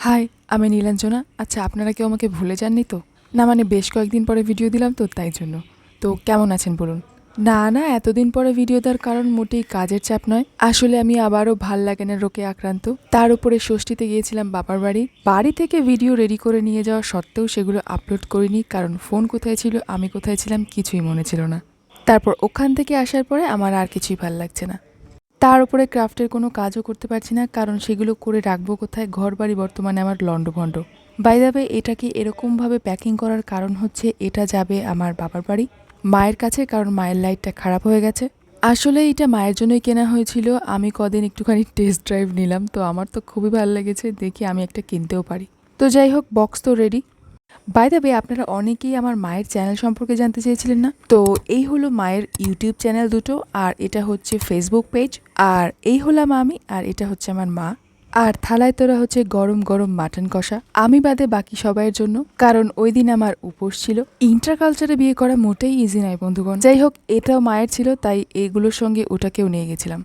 High, আমি নীলাঞ্জনা। আচ্ছা, আপনারা কেউ আমাকে ভুলে যাননি তো? না মানে বেশ কয়েকদিন পরে ভিডিও দিলাম তো তাই জন্য। তো কেমন আছেন বলুন? না, এতদিন পরে ভিডিও দেওয়ার কারণ মোটেই কাজের চাপ নয়। আসলে আমি আবারও ভাল লাগে না রোগে আক্রান্ত। তার উপরে ষষ্ঠীতে গিয়েছিলাম বাবার বাড়ি থেকে ভিডিও রেডি করে নিয়ে যাওয়া সত্ত্বেও সেগুলো আপলোড করিনি, কারণ ফোন কোথায় ছিল, আমি কোথায় ছিলাম কিছুই মনে ছিল না। তারপর ওখান থেকে আসার পরে আমার আর কিছুই ভাল লাগছে না। তার উপরে ক্রাফটের কোনো কাজও করতে পারছি না, কারণ সেগুলো করে রাখবো কোথায়? ঘরবাড়ি বর্তমানে আমার লন্ডভন্ড। বাই দ্য ওয়ে, এটাকে এরকমভাবে প্যাকিং করার কারণ হচ্ছে এটা যাবে আমার বাবার বাড়ি, মায়ের কাছে, কারণ মায়ের লাইটটা খারাপ হয়ে গেছে। আসলে এটা মায়ের জন্যই কেনা হয়েছিল। আমি কদিন একটুখানি টেস্ট ড্রাইভ নিলাম, তো আমার তো খুবই ভালো লেগেছে, দেখি আমি একটা কিনতেও পারি। তো যাই হোক, বক্স তো রেডি। বাই দ্য ওয়ে, আপনারা অনেকেই আমার মায়ের চ্যানেল সম্পর্কে জানতে চেয়েছিলেন না? তো এই হলো মায়ের ইউটিউব চ্যানেল দুটো, আর এটা হচ্ছে ফেসবুক পেজ। আর এই হলাম আমি, আর এটা হচ্ছে আমার মা। আর থালায় তোরা হচ্ছে গরম গরম মাটন কষা, আমি বাদে বাকি সবাইয়ের জন্য, কারণ ওই দিন আমার উপোস ছিল। ইন্টারকালচারে বিয়ে করা মোটেই ইজি নয় বন্ধুগণ। যাই হোক, এটাও মায়ের ছিল, তাই এগুলোর সঙ্গে ওটাকেও নিয়ে গেছিলাম।